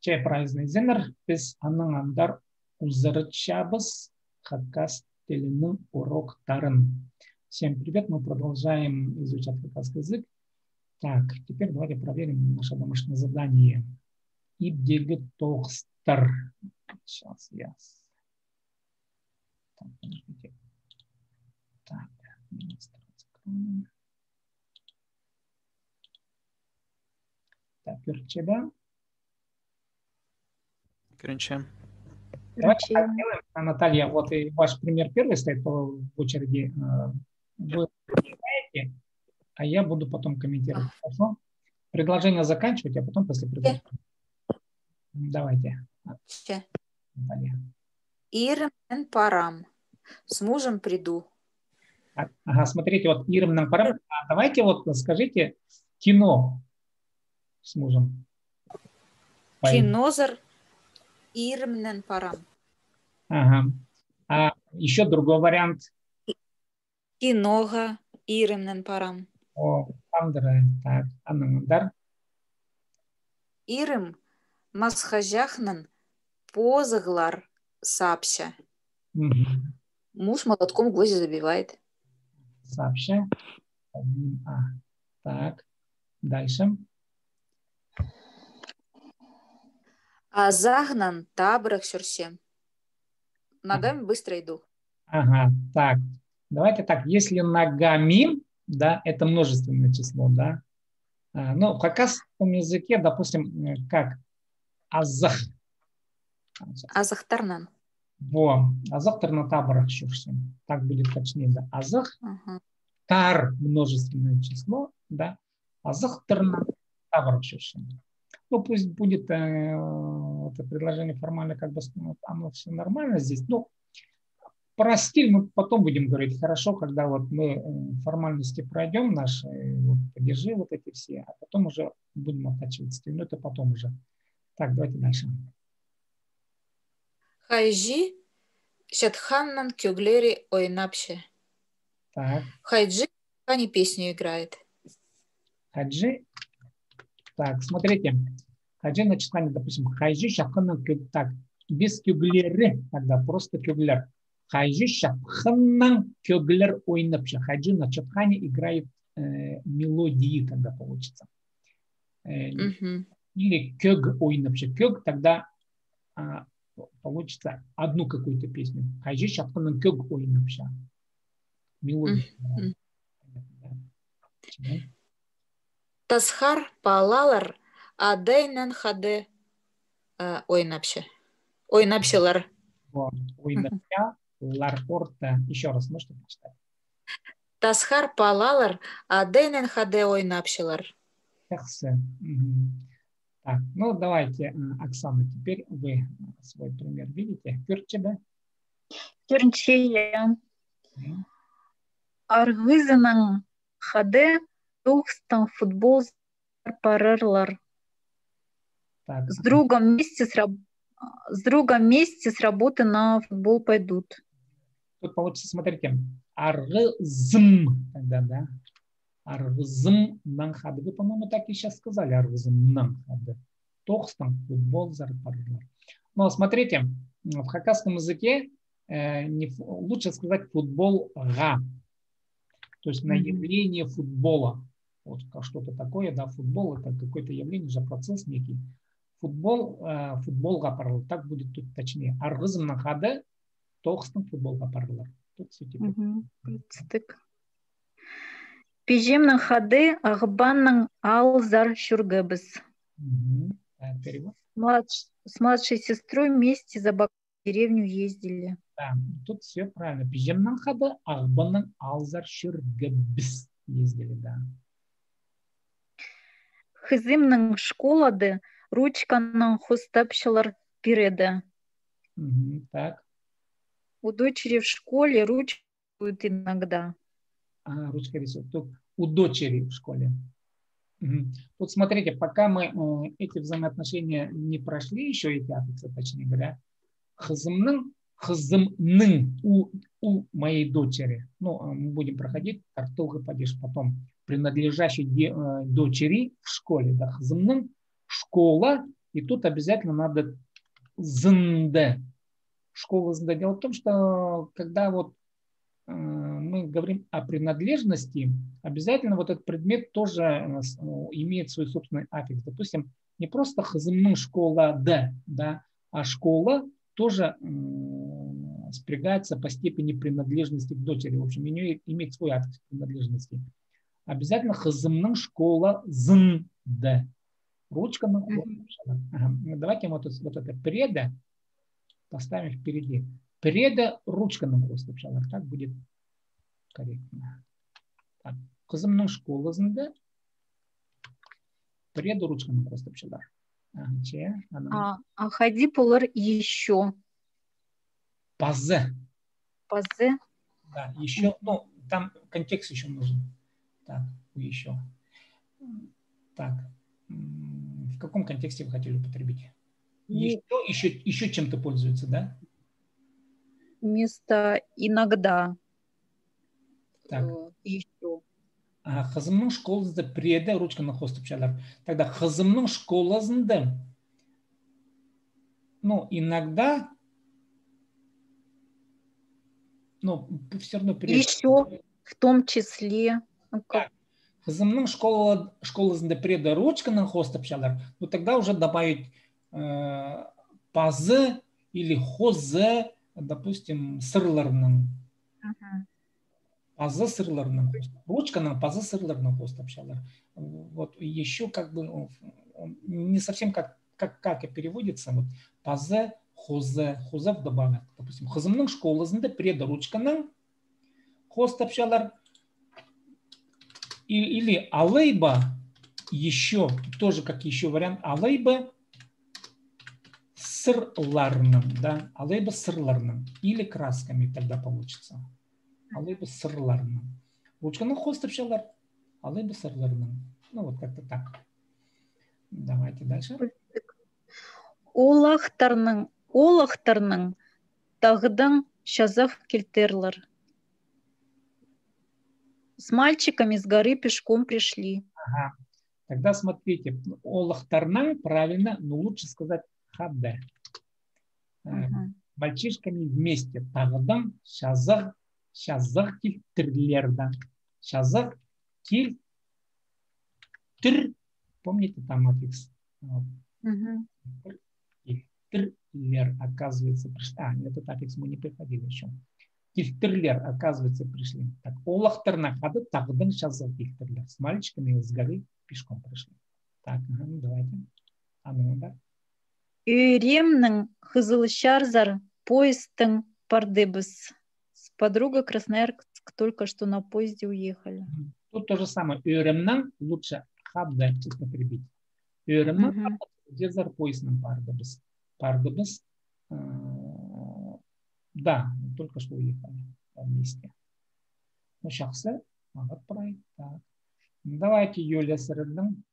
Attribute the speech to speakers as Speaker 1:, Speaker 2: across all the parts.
Speaker 1: Чай празднизенер, біз аның андар узарычабыз хакас телінің уроктарын. Всем привет, мы продолжаем изучать хакасский язык. Так, теперь давайте проверим наше домашнее задание. Ибдегі тоғыстыр. Сейчас я... Так, подождите. Так, так, Юрчеба.
Speaker 2: Кринчем.
Speaker 1: Давайте так сделаем. Наталья, вот и ваш пример первый стоит в очереди. Вы читаете, а я буду потом комментировать. Хорошо? Предложение заканчивать, а потом после предложения. Давайте. Наталья.
Speaker 3: Ирмен парам. С мужем приду.
Speaker 1: Ага, смотрите, вот Ирмен парам. Давайте вот скажите кино с мужем.
Speaker 3: Кинозар Ирмен парам.
Speaker 1: Ага. А еще другой вариант.
Speaker 3: Кинога Ирмен парам.
Speaker 1: О, Андра. Так, Аннамандар.
Speaker 3: Ирым масхажахнан позаглар сапща.
Speaker 1: Угу.
Speaker 3: Муж молотком гвозди забивает.
Speaker 1: Сапща. Так, дальше.
Speaker 3: А загнан табрах шурсе. Ногами быстро иду.
Speaker 1: Ага, так. Давайте так. Если ногами, да, это множественное число, да. Ну, в хакасском языке, допустим, как азах.
Speaker 3: Азахтарнан.
Speaker 1: Во, азахтар на таборах шуршим. Так будет точнее, да. Азах, тар множественное число, да. Азахтар на таборах шуршим. Ну, пусть будет это предложение формально, как бы оно все нормально здесь. Ну, про стиль мы потом будем говорить. Хорошо, когда вот мы формальности пройдем наши, вот, падежи вот эти все, а потом уже будем оттачивать стиль. Но это потом уже. Так, давайте дальше.
Speaker 3: Хайжи Шатханнан Кюглери Ойнапше.
Speaker 1: Так.
Speaker 3: Хайджи Хани песню играет.
Speaker 1: Хаджи. Так, смотрите. Хаджи на числане, допустим, хайжи Шатханнан Кюглери. Так, без кюглеры, тогда просто кюглер. Хайжи Шатханнан Кюглер Ойнапше. Хайджи на чатхане играет мелодии, тогда получится. Или кёг Ойнапше. Кёг тогда получится одну какую-то песню. Хайжи Шатханнан Кёг Ойнапше. Мелодия.
Speaker 3: Тасхар Палалар Адайнан Хаде Ойнапше. Ойнапшелар.
Speaker 1: Ойнапша, ларпорта. Еще раз, можете прочитать?
Speaker 3: Тасхар Палалар Адайнан Хаде Ойнапшелар.
Speaker 1: Так, ну давайте, Оксана, теперь вы свой пример видите. Кюрчебе.
Speaker 4: Кюрчея. Аргызының хаде тухстан футбол парырлар. С другом вместе с работы на футбол пойдут.
Speaker 1: Тут получится, смотрите, аргызм, тогда, да? Аргызм нанхады. Вы, по-моему, так и сейчас сказали, аргызм нанхады. Тухстан футбол парырлар. Но смотрите, в хакасском языке лучше сказать футбол га. То есть на явление футбола. Вот что-то такое, да, футбол это какое-то явление, уже процесс некий. Футбол, футбол гапарлар. Так будет тут точнее. Аргызм на хаде, тохстан футбол гапарлар. Тут все теперь.
Speaker 4: Пижемнің хаде ағбанның алзар шүргебіз.
Speaker 1: Перевод.
Speaker 4: С младшей сестрой вместе за бак в деревню ездили.
Speaker 1: Да, тут все правильно. Пижемнің хаде ағбанның алзар шүргебіз ездили, да.
Speaker 4: Хызымның школады ручканың хустапшылар пиреды.
Speaker 1: Так.
Speaker 4: У дочери в школе ручка будет иногда.
Speaker 1: Ручка рисует. Тут у дочери в школе. Тут смотрите, пока мы эти взаимоотношения не прошли, еще эти аффиксы, точнее говоря, хызымның у моей дочери. Ну, мы будем проходить тартылгы падеж потом. Принадлежащей дочери в школе. Да, хызымның школа И тут обязательно надо зынде. Школа зынде. Дело в том, что когда вот мы говорим о принадлежности, обязательно вот этот предмет тоже имеет свой собственный аффикс. Допустим, не просто хазымның школа д, да, а школа тоже спрягается по степени принадлежности к дочери. В общем, имеет свой аффикс принадлежности. Обязательно хазымның школа зын д. Ручка на ага. Давайте вот это преда поставим впереди. Преда ручка на хостапшалар. Так будет корректно. Кызымның школасында преда ручка на хостапшалар.
Speaker 4: А хади полар еще.
Speaker 1: Пазе.
Speaker 4: Пазе.
Speaker 1: Да, еще. Ну, там контекст еще нужен. Так, еще. Так. В каком контексте вы хотели употребить? Еще чем-то пользуется, да?
Speaker 4: Вместо иногда.
Speaker 1: Так.
Speaker 4: Еще.
Speaker 1: Хызымның школасында преда ручка на хостапшалар. Тогда хызымның школасында, ну, иногда, ну, все равно преда.
Speaker 4: Еще в том числе.
Speaker 1: Хызымның школасында преда ручка на хостапшалар. Ну, тогда уже добавить пазы или хозы, допустим, сырларның. Пазы сырларның. Ручканың пазы сырларның хостапшалар. Вот еще как бы не совсем как и переводится. Вот пазы, хозы добавят. Допустим, хызымның школасында преда ручканың хостапшалар. Или алейба еще, тоже как еще вариант, алейба сырларным, да, алейба сырларным, или красками тогда получится. Алейба сырларным. Ручканың хостапшалар, алейба сырларным. Ну вот как-то так. Давайте дальше.
Speaker 4: Олахтарның тағдың шазах келтерлар. С мальчиками с горы пешком пришли.
Speaker 1: Ага. Тогда смотрите, олахтарнан правильно, но лучше сказать хадде. Мальчишками вместе. Тағдың шазах килтерлерда. Шазах килтер. Помните там аффикс? Килтерлер, оказывается, пришли. Этот аффикс мы не приходили еще. Килтерлер, оказывается, пришли. Так, олахтарна хады тағдың шазах килтерлер. С мальчиками с горы пешком пришли. Так, ну давайте. Да.
Speaker 4: Үйремнің Қызылшарзар поездың пардебыс. С подругой Красноярск только что на поезде уехали.
Speaker 1: Тут то же самое. Үйремнің лучше хадды употребить. Үйремнің Қызылшарзар поездың пардебыс. Пардебыс. Да, только что уехали вместе. Ну, сейчас отправить. Так. Давайте Юлия сырдың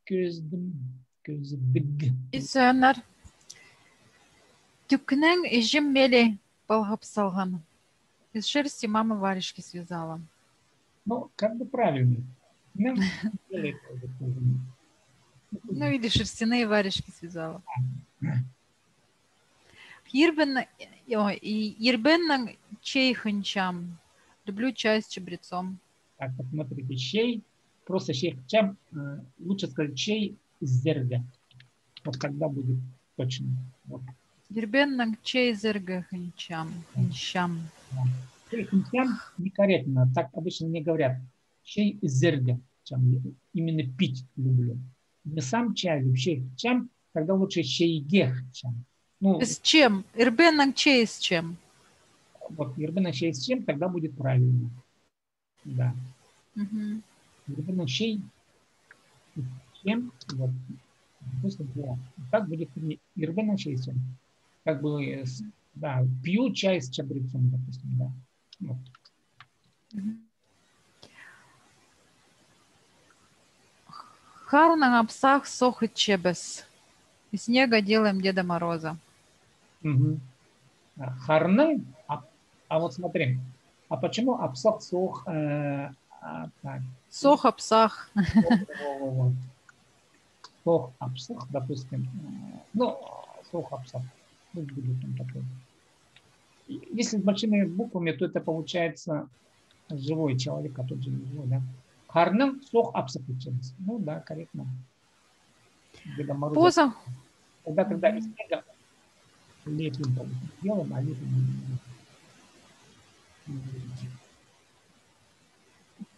Speaker 1: көздік.
Speaker 2: Исәнәр. Тюкнең ижим мели балғап салған. Из шерсти мама варежки связала.
Speaker 1: Ну, как бы правильно. Ну,
Speaker 2: или шерстяные варежки связала. Ербеннің чей хынчам. Люблю чай с чабрецом.
Speaker 1: Так, посмотрите, чей, просто чей хынчам, лучше сказать чей зерга. Вот когда будет точно. Вот.
Speaker 2: Ербеннің чей зерга хынчам.
Speaker 1: Чей хынчам некорректно, так обычно не говорят. Чей зерга, именно пить люблю. Не сам чай люблю, чей хынчам, тогда лучше чей гехчам. Ну,
Speaker 2: с чем? Ирбеннің чей с чем?
Speaker 1: Вот, ирбеннің чей с чем, тогда будет правильно. Да. Ирбеннің чей с чем, вот. Допустим, да. Так будет ирбеннің чей с чем. Как бы, да, пью чай с чабрецом, допустим, да. Вот.
Speaker 2: Харның апсах сохыт чебес. Из снега делаем Деда Мороза.
Speaker 1: Харны, а вот смотри, а почему апсах сох?
Speaker 2: Сох апсах.
Speaker 1: Сох апсах, допустим. Ну, сох апсах. Пусть будет он такой. Если с большими буквами, то это получается живой человек, а тот же не живой, да? Харным сох апсах учились. Ну да, корректно. Деда Мороза.
Speaker 2: Поза.
Speaker 1: Когда из снега лепим, делаем, а лепим.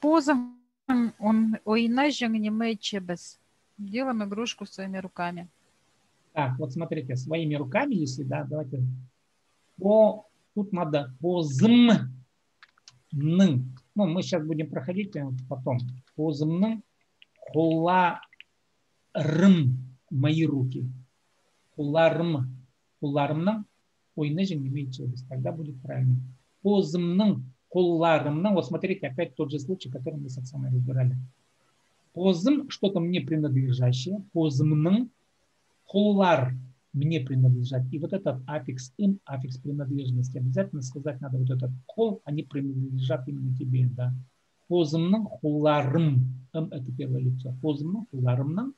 Speaker 2: Поза. Он ойнажен не мэчебес. Делаем игрушку своими руками.
Speaker 1: Так, вот смотрите, своими руками, если, да, давайте. Тут надо позм. Ну, мы сейчас будем проходить потом. Позм. Хула. Мои руки. Хуларм. Хулармна. Ойнажен не мэчебес. Тогда будет правильно. Позм. Хулармна. Вот смотрите, опять тот же случай, который мы с Оксаной разбирали. Позм, что-то мне принадлежащее. Позмным. Хулар мне принадлежат. И вот этот аффикс им, аффикс принадлежности. Обязательно сказать надо вот этот хол, они принадлежат именно тебе. Да. Позмным хуларм. Это первое лицо. Позмным хулармным.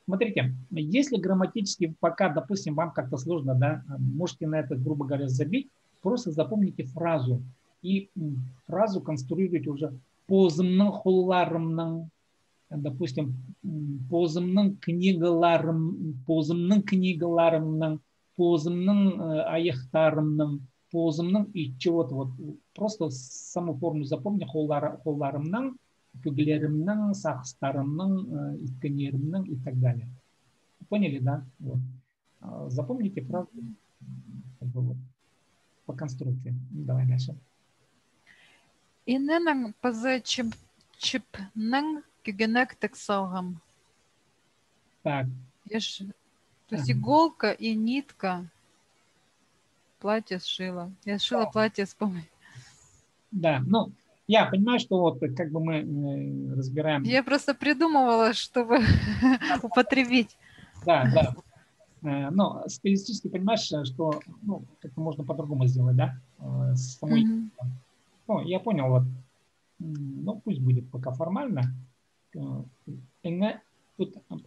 Speaker 1: Смотрите, если грамматически пока, допустим, вам как-то сложно, да, можете на это, грубо говоря, забить, просто запомните фразу. И фразу конструируйте уже позмным хулармным. Допустим, позымның книгаларымның, позымның аяқтарымның, позымның и чего-то. Вот просто саму форму запомни, холларымның, күглерімнің, сақыстарымның, итканерімнің и так далее. Поняли, да? Вот. Запомните фразу вот, по конструкции. Давай дальше.
Speaker 2: Иненің пызы чіпнің кюгенек тексалгам.
Speaker 1: Так.
Speaker 2: То есть иголка и нитка платье сшила. Я сшила платье с помощью.
Speaker 1: Да, ну, я понимаю, что вот как бы мы разбираем.
Speaker 2: Я просто придумывала, чтобы употребить.
Speaker 1: Да, да. Но стилистически понимаешь, что ну, как-то можно по-другому сделать, да? Самой. Ну, я понял, вот. Ну, пусть будет пока формально. Тут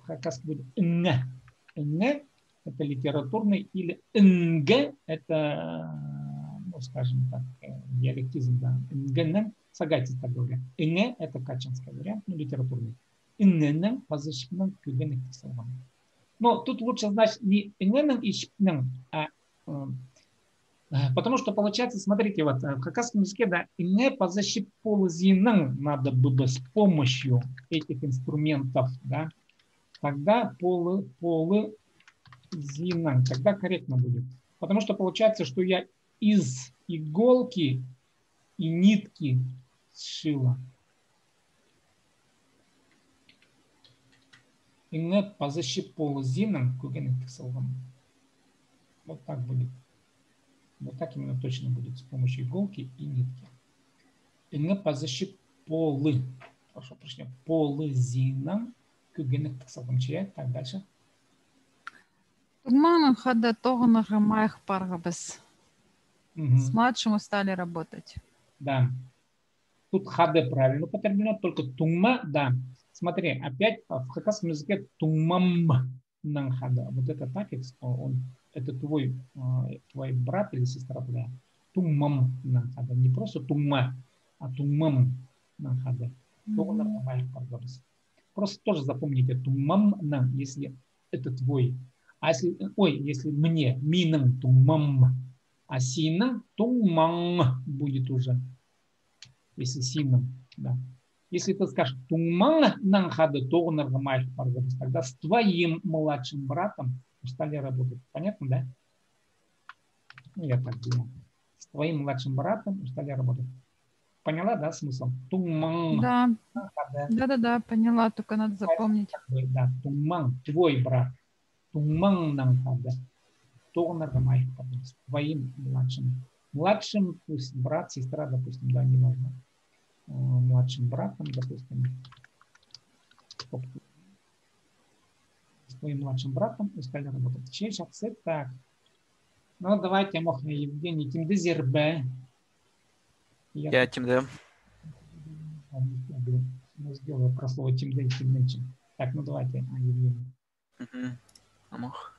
Speaker 1: как будет это литературный, или это, ну, скажем так, диалектизм, да. Сагайтис так говорят. Это качанский вариант, ну, литературный. Позышпным кюгенек тексалгам. Но тут лучше знать не иненным и шпным, а потому что получается, смотрите, вот в хакасском языке, да, ине позащиползинын надо бы с помощью этих инструментов, да, тогда полызинын, тогда корректно будет. Потому что получается, что я из иголки и нитки сшила. Ине позащиползинын кугенек тексалгам. Вот так будет. Вот так именно точно будет с помощью иголки и нитки. Ине позащиполы. Прошу прощения. Полызинын кугенек тексалгам. Так, дальше.
Speaker 2: Турманын хада тоғын ағымайық парғабыз. С младшим устали работать. Да.
Speaker 1: Тут хаде правильно употреблено, только тумма, да. Смотри, опять в хакасском языке туммам нанхада. Вот этот аффикс, это твой брат или сестра твоя. Туммам нанхада. Не просто тумма, а туммам нанхада. Просто тоже запомните туммам нан, если это твой. А если, если мне, минам туммам, а синам туммам будет уже. Если синам, да. Если ты скажешь тумман нанхада, то наргамайх паргабис, тогда с твоим младшим братом устали работать. Понятно, да? Ну, я так думаю. С твоим младшим братом устали работать. Поняла, да, смысл? Тумман.
Speaker 2: Да. Да, поняла, только надо запомнить.
Speaker 1: Да, тумман, твой брат. Тумман нанхада, то наргамайх паргабис. Твоим младшим. Младшим, пусть брат, сестра, допустим, да, не важно. Младшим братом, допустим, с твоим младшим братом устали работать. Сейчас так. Ну, давайте, мохна Евгений, Тимде Зербе.
Speaker 5: Я Тимде.
Speaker 1: Сделаю про слово Тимде и Тимдечин. Так, ну давайте. Евгений.
Speaker 5: Амох.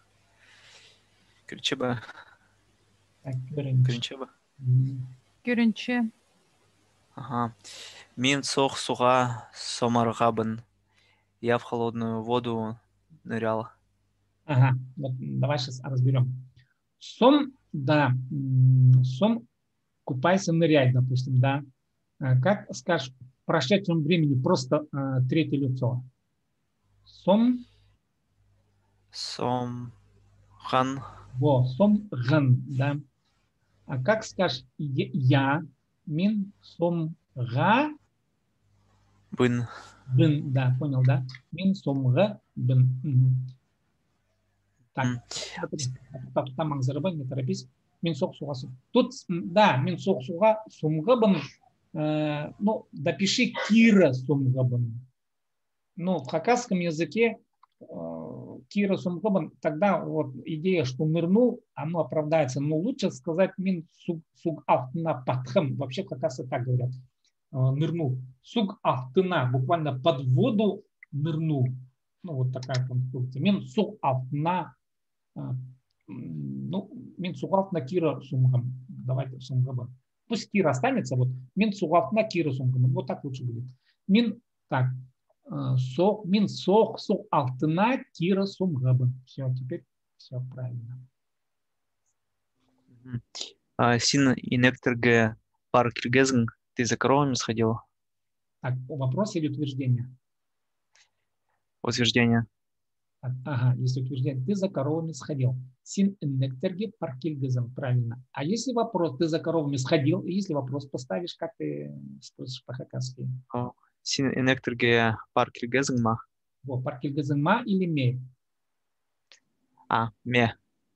Speaker 5: Кирчеба.
Speaker 1: Так, Гринч.
Speaker 5: Кирчеба.
Speaker 2: Кюренче.
Speaker 5: Ага. Мин сох суга сомаргабын. Я в холодную воду нырял.
Speaker 1: Ага, вот давай сейчас разберем. Сом, да, сом, купайся, ныряй, допустим, да. Как скажешь в прошедшем времени, просто третье лицо. Сом,
Speaker 5: Сом хан
Speaker 1: сом, ган, да. А как скажешь я, мин, сом, га,
Speaker 5: бын.
Speaker 1: бын, да, понял, да? Мин, сом, га, бын. Так, там маңзырбай, не торопись. Мен соқсуға. Тут, да, мен соқсуға сумғабын. Ну, допиши кира сумғабын. Ну, в хакасском языке кира сумғабын, тогда вот идея, что нырнул, оно оправдается. Но лучше сказать мин суг автна патхам. Вообще в хакассе так говорят. Нырнул. Суг автна, буквально под воду нырнул. Ну, вот такая конструкция. Мин суг автна. Ну, мин сугав на кира сумгам. Давайте сумгам. Пусть кира останется. Вот мин сугав на кира сумгам. Вот так лучше будет. Мин так. Мин сох сугав на кира сумгам. Все, теперь все правильно.
Speaker 5: Син инектерге пар киргезн. Ты за коровами сходил?
Speaker 1: Так, вопрос или утверждение?
Speaker 5: Утверждение.
Speaker 1: Ага, если утверждение, ты за коровами сходил. Син инектерге пар киргезн. Правильно. А если вопрос, ты за коровами сходил, и если вопрос поставишь, как ты спросишь по-хакасски?
Speaker 5: Син инектерге пар киргезн ма?
Speaker 1: Во, пар киргезн ма или ме?
Speaker 5: Ме.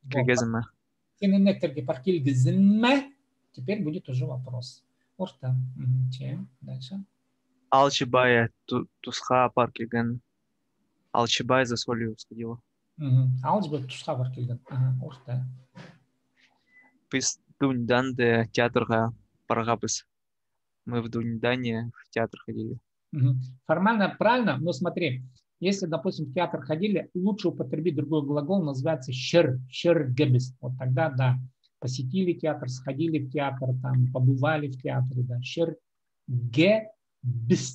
Speaker 5: Киргезн ма.
Speaker 1: Син инектерге пар киргезн ма. Теперь будет уже вопрос. Орта. Чем? Дальше.
Speaker 5: Алчибая тусха пар кирген. Алчибай за солью сходила.
Speaker 1: Алчибай тусха пар кирген. Орта.
Speaker 5: Пис Дуньданде театрга парагабыс. Мы в Дуньдане в театр ходили.
Speaker 1: Формально правильно, но смотри, если, допустим, в театр ходили, лучше употребить другой глагол, называется шергебис. Вот тогда, да, посетили театр, сходили в театр, там, побывали в театре, да, шергебис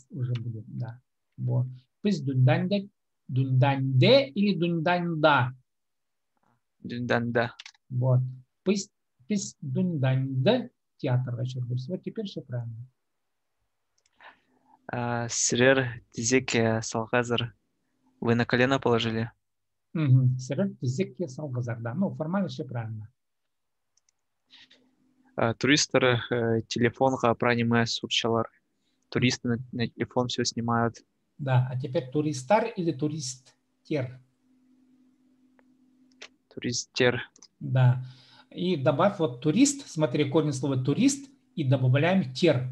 Speaker 1: уже будет, да. Вот. Пусть дуньданде или дуньданда.
Speaker 5: Дуньданда.
Speaker 1: Вот. Пусть дуньданде театр. Вот теперь все правильно.
Speaker 5: Сирер тизеке салгазар. Вы на колено положили?
Speaker 1: Сирер тизеке салгазар, да. Ну, формально все правильно.
Speaker 5: Туристер телефонға праниме сурчалар. Туристы на телефон все снимают.
Speaker 1: Да, а теперь туристар или туристер?
Speaker 5: Туристер.
Speaker 1: Да. И добавь вот турист, смотри, корень слова турист, и добавляем тер.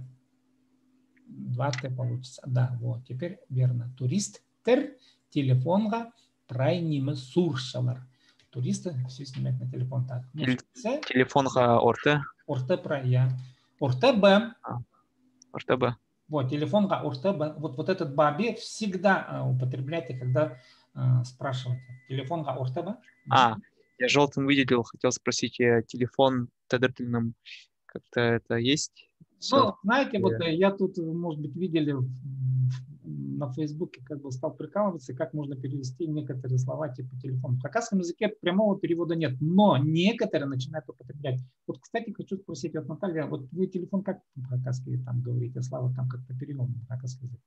Speaker 1: 2 Т получится. Да, вот, теперь верно. Туристер, телефонға прайниме суршалар. Туристы все снимают на телефон. Так.
Speaker 5: Телефонға орты.
Speaker 1: Орты прая. Орты Б.
Speaker 5: Орты Б.
Speaker 1: Вот, телефонға орты Б. Вот этот баби всегда употребляйте, когда спрашиваете. Телефонға орты Б.
Speaker 5: Я желтым выделил, хотел спросить, телефон тедертельным как-то это есть?
Speaker 1: Ну, знаете, вот я тут, может быть, видели на Фейсбуке, как бы стал прикалываться, как можно перевести некоторые слова типа телефон. В хакасском языке прямого перевода нет, но некоторые начинают употреблять. Вот, кстати, хочу спросить от Натальи, вот вы телефон как по-хакасски там говорите, Слава там как-то перевел на хакасский язык?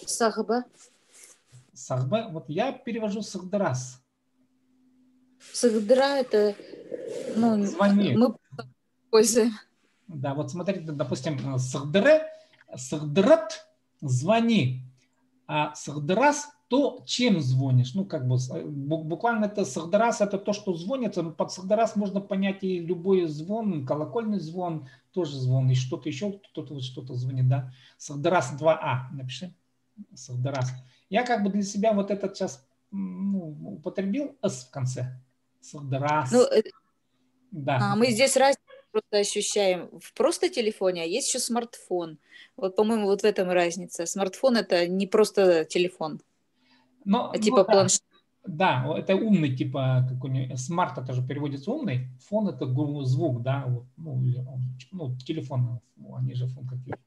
Speaker 3: Сахба.
Speaker 1: Сахба, вот я перевожу сахдырас.
Speaker 3: Сахдыра это, ну,
Speaker 1: звони.
Speaker 3: Мы пользуем.
Speaker 1: Да, вот смотрите, допустим, сахдырат, звони, а сахдырас, то чем звонишь? Ну, как бы, буквально это сахдырас, это то, что звонится, но под сахдырас можно понять и любой звон, колокольный звон, тоже звон, и что-то еще, кто-то вот что-то звонит, да. Сахдырас 2А, напиши, сахдырас. Я как бы для себя вот этот сейчас употребил «с» в конце. Сахдырас.
Speaker 3: Ну,
Speaker 1: да.
Speaker 3: Мы здесь разницу просто ощущаем в просто телефоне, а есть еще смартфон. Вот, по-моему, вот в этом разница. Смартфон это не просто телефон,
Speaker 1: Но,
Speaker 3: а
Speaker 1: ну
Speaker 3: типа
Speaker 1: да,
Speaker 3: планшет.
Speaker 1: да, это умный, типа, как у него, смарт это же переводится умный, фон это звук, да, вот, ну, или, ну, телефон, они же фон как телефон.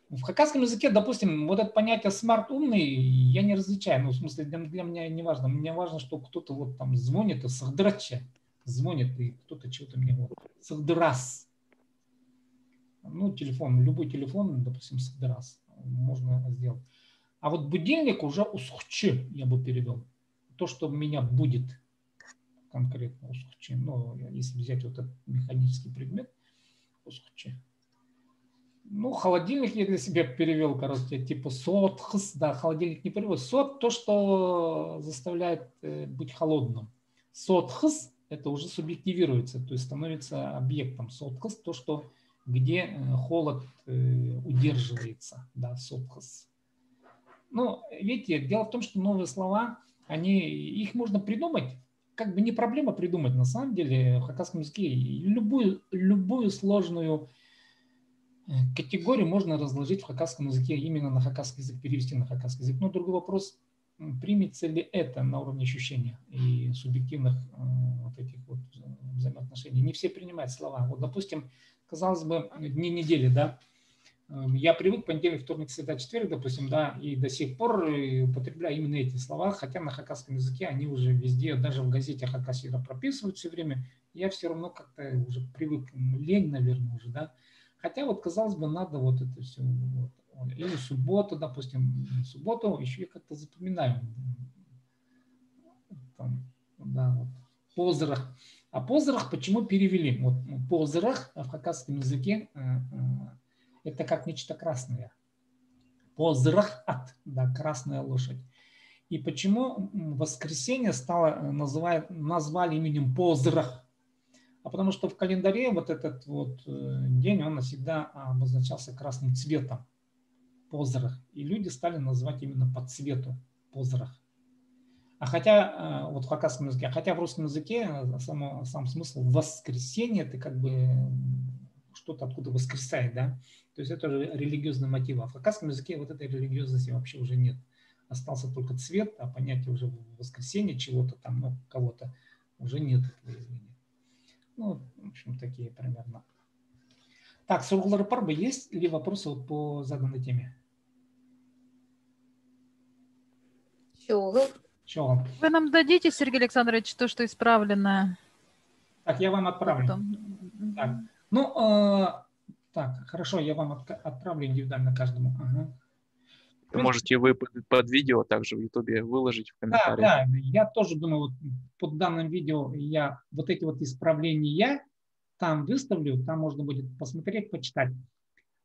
Speaker 1: В хакасском языке, допустим, вот это понятие смарт умный я не различаю. Ну, в смысле, для меня не важно. Мне важно, что кто-то вот там звонит, и сахдрача звонит, и кто-то чего-то мне вот сахдрас. Ну, телефон, любой телефон, допустим, сахдрас можно сделать. А вот будильник уже усхчи, я бы перевел. То, что меня будет конкретно усхчи. Ну, если взять вот этот механический предмет, усхчи. Ну, холодильник я для себя перевел, короче, типа сотхс, да, холодильник не перевод. Сот – то, что заставляет быть холодным. Сотхс – это уже субъективируется, то есть становится объектом. Сотхс – то, что где холод удерживается, да, сотхс. Ну, видите, дело в том, что новые слова, их можно придумать, как бы не проблема придумать, на самом деле, в хакасском языке любую сложную категорию можно разложить в хакасском языке, именно на хакасский язык, перевести на хакасский язык. Но другой вопрос, примется ли это на уровне ощущения и субъективных вот этих вот взаимоотношений. Не все принимают слова. Вот, допустим, казалось бы, дни недели, да, я привык понедельник, вторник, среда, четверг, допустим, да, и до сих пор употребляю именно эти слова, хотя на хакасском языке они уже везде, даже в газете Хакасира прописывают все время, я все равно как-то уже привык, лень, наверное, уже, да. Хотя вот, казалось бы, надо вот это все. Вот. Или субботу, допустим, субботу еще я как-то запоминаю. Там, да, вот. Позрах. А позрах почему перевели? Вот позрах в хакасском языке это как нечто красное. Позрах от, да, красная лошадь. И почему воскресенье назвали именем Позрах? А потому что в календаре вот этот вот день, он навсегда обозначался красным цветом, позрах. И люди стали называть именно по цвету позрах. А хотя вот в хакасском языке, хотя в русском языке сам смысл воскресенье, это как бы что-то откуда воскресает, да? То есть это же религиозный мотив. А в хакасском языке вот этой религиозности вообще уже нет. Остался только цвет, а понятие уже воскресенья чего-то там, ну, кого-то, уже нет этого явления. Ну, в общем, такие примерно. Так, Сургулар Парба, есть ли вопросы по заданной теме? Чего?
Speaker 2: Вы нам дадите, Сергей Александрович, то, что исправленное?
Speaker 1: Так, я вам отправлю.
Speaker 2: Потом.
Speaker 1: Так, ну, так, хорошо, я вам отправлю индивидуально каждому. Ага.
Speaker 5: Можете вы под видео также в Ютубе выложить в комментариях.
Speaker 1: Да, я тоже думаю, вот под данным видео я вот эти вот исправления там выставлю, там можно будет посмотреть, почитать.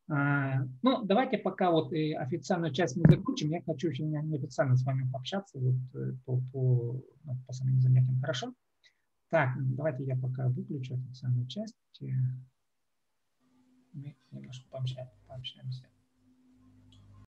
Speaker 1: Ну, давайте пока вот официальную часть мы закончим. Я хочу еще неофициально с вами пообщаться вот по самим занятиям. Хорошо? Так, давайте я пока выключу официальную часть. Мы немножко пообщаемся.